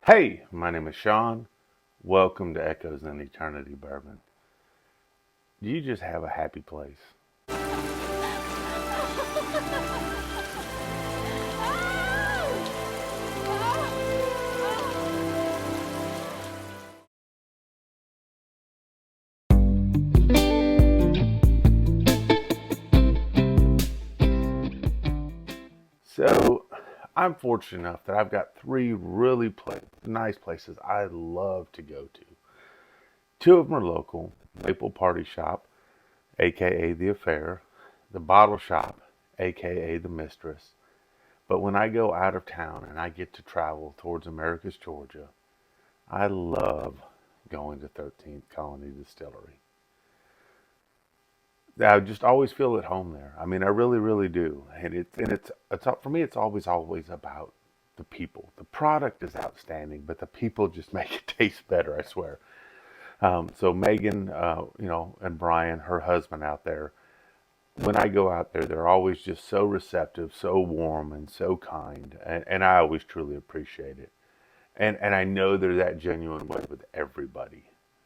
Hey, my name is Sean. Welcome to Echoes in Eternity Bourbon. Do you just have a happy place? So, I'm fortunate enough that I've got three really nice places I love to go to. Two of them are local: Maple Party Shop, aka The Affair, the Bottle Shop, aka The Mistress. But when I go out of town and I get to travel towards Americus, Georgia, I love going to 13th Colony Distillery. I just always feel at home there. I mean, I really, really do. And it's for me. It's always about the people. The product is outstanding, but the people just make it taste better. I swear. So Megan, and Brian, her husband out there. When I go out there, they're always just so receptive, so warm, and so kind, and I always truly appreciate it. And I know they're that genuine way with everybody.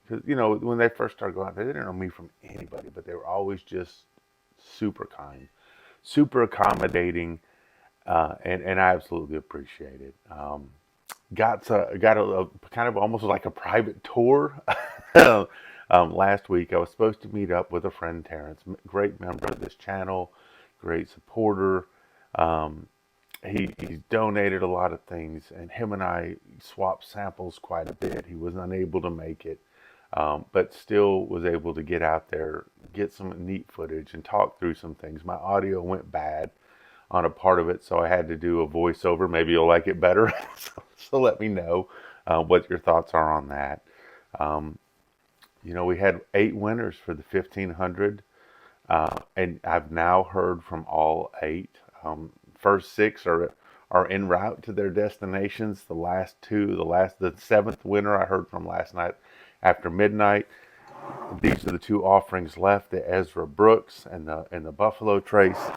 Because, when they first started going out there, they didn't know me from anybody, but they were always just super kind, super accommodating, and I absolutely appreciate it. Got a kind of almost like a private tour. Last week, I was supposed to meet up with a friend, Terrence, great member of this channel, great supporter. Um, he's donated a lot of things, and him and I swapped samples quite a bit. He was unable to make it, but still was able to get out there, get some neat footage, and talk through some things. My audio went bad on a part of it, so I had to do a voiceover. Maybe you'll like it better. So let me know what your thoughts are on that. Um, we had 8 winners for the 1500, and I've now heard from all 8. First 6 are en route to their destinations. The last 2, the 7th winner I heard from last night after midnight. These are the 2 offerings left: the Ezra Brooks and the Buffalo Trace.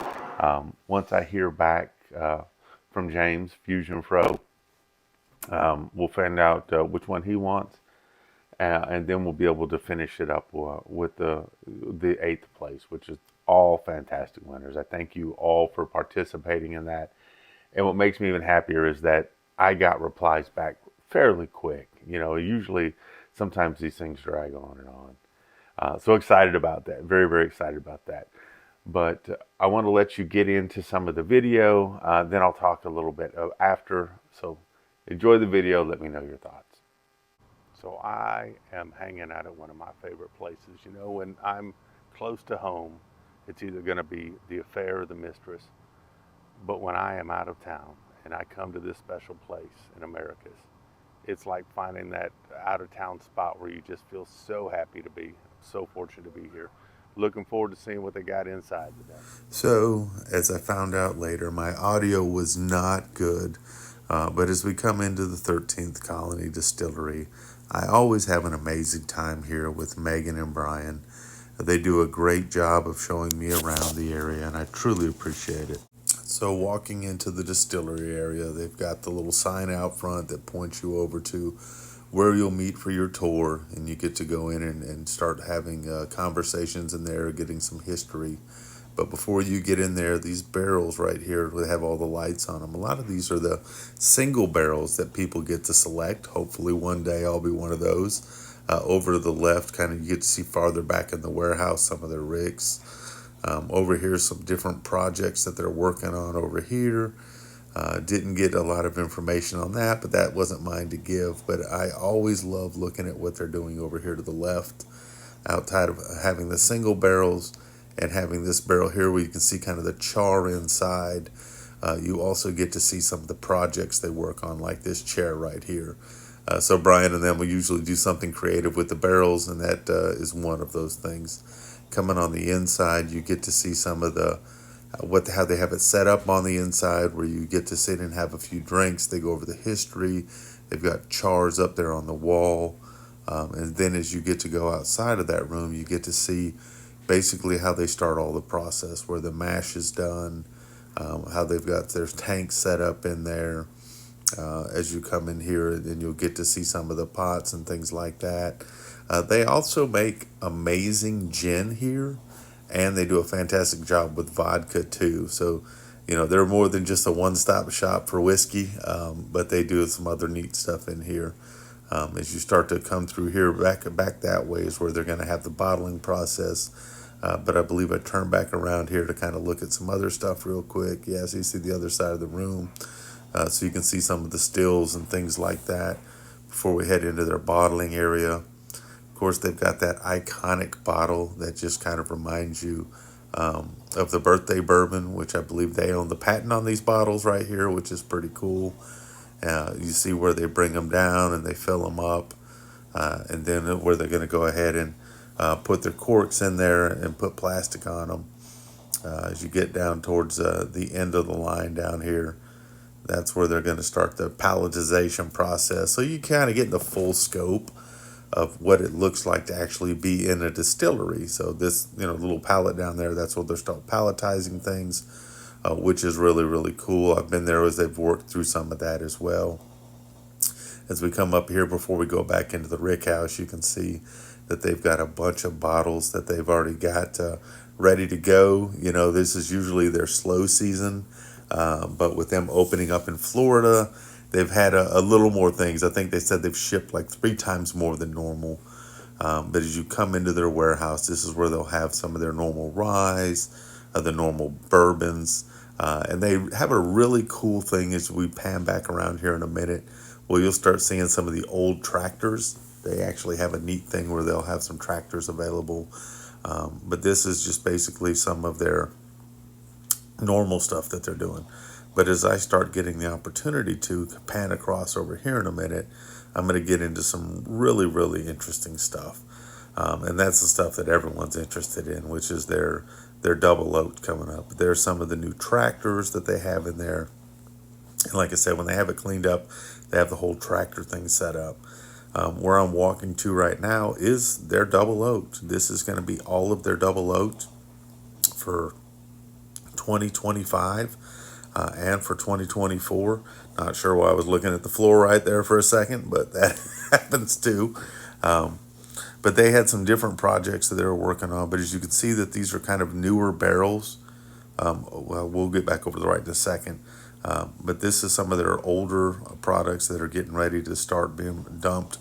Once I hear back from James Fusion Fro, we'll find out which one he wants, and then we'll be able to finish it up with the 8th place, which is all fantastic winners. I thank you all for participating in that. And what makes me even happier is that I got replies back fairly quick. Usually sometimes these things drag on and on. So excited about that. Very, very excited about that. But I want to let you get into some of the video. Then I'll talk a little bit after. So enjoy the video. Let me know your thoughts. So I am hanging out at one of my favorite places. When I'm close to home, it's either going to be the Affair or the Mistress. But when I am out of town and I come to this special place in Americus, it's like finding that out of town spot where you just feel so happy to be, so fortunate to be here. Looking forward to seeing what they got inside today. So, as I found out later, my audio was not good. But as we come into the 13th Colony Distillery, I always have an amazing time here with Megan and Brian. They do a great job of showing me around the area, and I truly appreciate it. So walking into the distillery area, they've got the little sign out front that points you over to where you'll meet for your tour, and you get to go in and start having conversations in there, getting some history. But before you get in there, these barrels right here, they have all the lights on them. A lot of these are the single barrels that people get to select. Hopefully one day I'll be one of those. Over to the left, kind of you get to see farther back in the warehouse some of their rigs. Over here, some different projects that they're working on over here. Didn't get a lot of information on that, but that wasn't mine to give. But I always love looking at what they're doing over here to the left, outside of having the single barrels and having this barrel here where you can see kind of the char inside. You also get to see some of the projects they work on, like this chair right here. So Brian and them will usually do something creative with the barrels, and that is one of those things. Coming on the inside, you get to see some of the how they have it set up on the inside, where you get to sit and have a few drinks. They go over the history. They've got chars up there on the wall, and then as you get to go outside of that room, you get to see basically how they start all the process, where the mash is done, how they've got their tanks set up in there. as you come in here, and you'll get to see some of the pots and things like that. They also make amazing gin here, and they do a fantastic job with vodka too. So, they're more than just a one-stop shop for whiskey, but they do some other neat stuff in here. As you start to come through here, back that way is where they're going to have the bottling process. But I believe I turned back around here to kind of look at some other stuff real quick. Yeah, so you see the other side of the room, so you can see some of the stills and things like that before we head into their bottling area. Of course, they've got that iconic bottle that just kind of reminds you of the birthday bourbon, which I believe they own the patent on these bottles right here, which is pretty cool. You see where they bring them down and they fill them up, and then where they're going to go ahead and put their corks in there and put plastic on them. As you get down towards the end of the line down here, that's where they're going to start the palletization process. So you kind of get the full scope of what it looks like to actually be in a distillery. So this, little pallet down there, that's where they'll start palletizing things, which is really, really cool. I've been there as they've worked through some of that as well. As we come up here before we go back into the rick house, you can see that they've got a bunch of bottles that they've already got ready to go. This is usually their slow season, but with them opening up in Florida, they've had a little more things. I think they said they've shipped like 3 times more than normal. But as you come into their warehouse, this is where they'll have some of their normal ryes, the normal bourbons. And they have a really cool thing as we pan back around here in a minute. Well, you'll start seeing some of the old tractors. They actually have a neat thing where they'll have some tractors available. But this is just basically some of their normal stuff that they're doing. But as I start getting the opportunity to pan across over here in a minute, I'm going to get into some really, really interesting stuff. And that's the stuff that everyone's interested in, which is their double oak coming up. There's some of the new tractors that they have in there. And like I said, when they have it cleaned up, they have the whole tractor thing set up. Where I'm walking to right now is their double oaked. This is going to be all of their double oaked for 2025 and for 2024. Not sure why I was looking at the floor right there for a second, but that happens too. But they had some different projects that they were working on. But as you can see, that these are kind of newer barrels. Well, we'll get back over to the right in a second. But this is some of their older products that are getting ready to start being dumped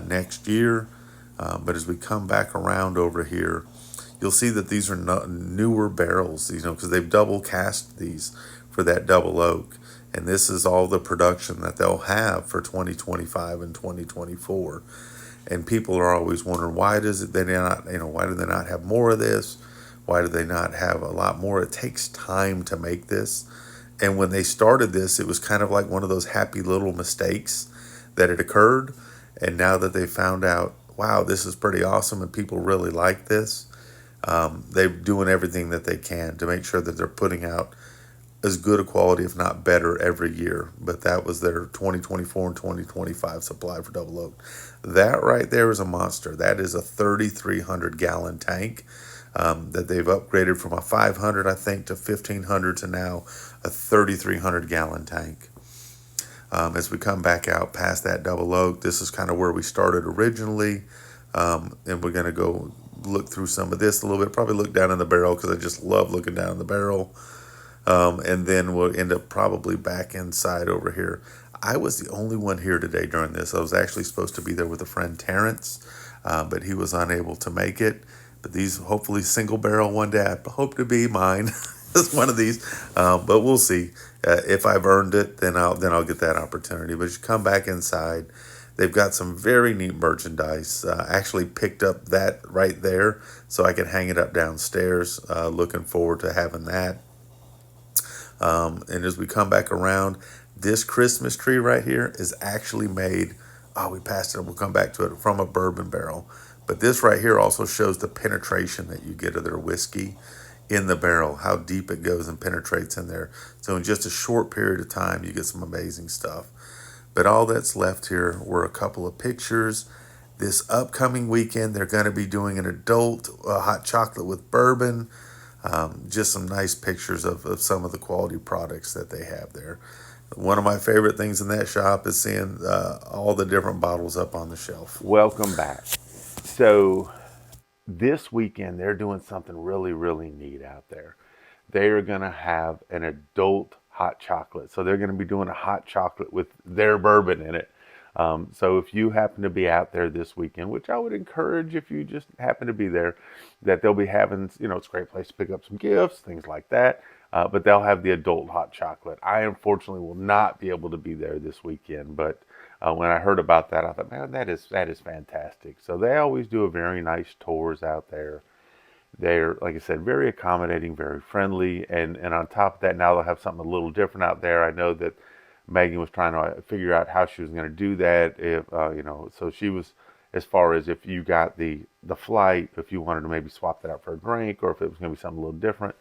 next year. But as we come back around over here, you'll see that these are newer barrels, because they've double cast these for that double oak. And this is all the production that they'll have for 2025 and 2024. And people are always wondering, why do they not have more of this? Why do they not have a lot more? It takes time to make this. And when they started this, it was kind of like one of those happy little mistakes that had occurred. And now that they found out, wow, this is pretty awesome and people really like this, they're doing everything that they can to make sure that they're putting out as good a quality, if not better, every year. But that was their 2024 and 2025 supply for double oak. That right there is a monster. That is a 3,300 gallon tank that they've upgraded from a 500, I think, to 1,500 to now a 3,300 gallon tank. As we come back out past that double oak, this is kind of where we started originally. And we're going to go look through some of this a little bit, probably look down in the barrel because I just love looking down in the barrel. And then we'll end up probably back inside over here. I was the only one here today during this. I was actually supposed to be there with a friend, Terrence, but he was unable to make it. But these, hopefully single barrel one day, I hope to be mine. It's one of these, but we'll see. If I've earned it, then I'll get that opportunity. But you come back inside, they've got some very neat merchandise. Actually picked up that right there so I can hang it up downstairs. Looking forward to having that. And as we come back around, this Christmas tree right here is actually made. Oh, we passed it. We'll come back to it from a bourbon barrel. But this right here also shows the penetration that you get of their whiskey in the barrel, how deep it goes and penetrates in there. So in just a short period of time, you get some amazing stuff. But all that's left here were a couple of pictures. This upcoming weekend, they're going to be doing an adult hot chocolate with bourbon. Just some nice pictures of some of the quality products that they have there. One of my favorite things in that shop is seeing all the different bottles up on the shelf. Welcome back. So this weekend they're doing something really, really neat out there. They are going to have an adult hot chocolate. So they're going to be doing a hot chocolate with their bourbon in it. So if you happen to be out there this weekend, which I would encourage if you just happen to be there, that they'll be having, it's a great place to pick up some gifts, things like that. But they'll have the adult hot chocolate. I unfortunately will not be able to be there this weekend, but when I heard about that, I thought, man, that is fantastic. So they always do a very nice tours out there. They're, like I said, very accommodating, very friendly, and on top of that, now they'll have something a little different out there. I know that Megan was trying to figure out how she was going to do that. If so she was, as far as if you got the flight, if you wanted to maybe swap that out for a drink, or if it was going to be something a little different.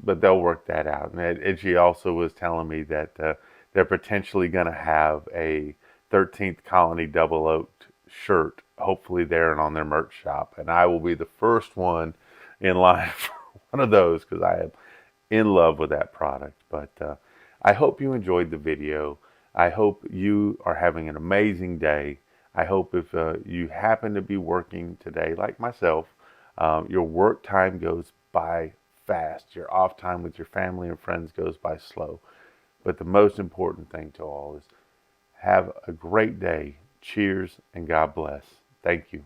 But they'll work that out. And she also was telling me that they're potentially going to have a 13th Colony Double Oaked shirt, hopefully there and on their merch shop. And I will be the first one in line for one of those because I am in love with that product. But I hope you enjoyed the video. I hope you are having an amazing day. I hope if you happen to be working today, like myself, your work time goes by fast. Your off time with your family and friends goes by slow. But the most important thing to all is have a great day. Cheers and God bless. Thank you.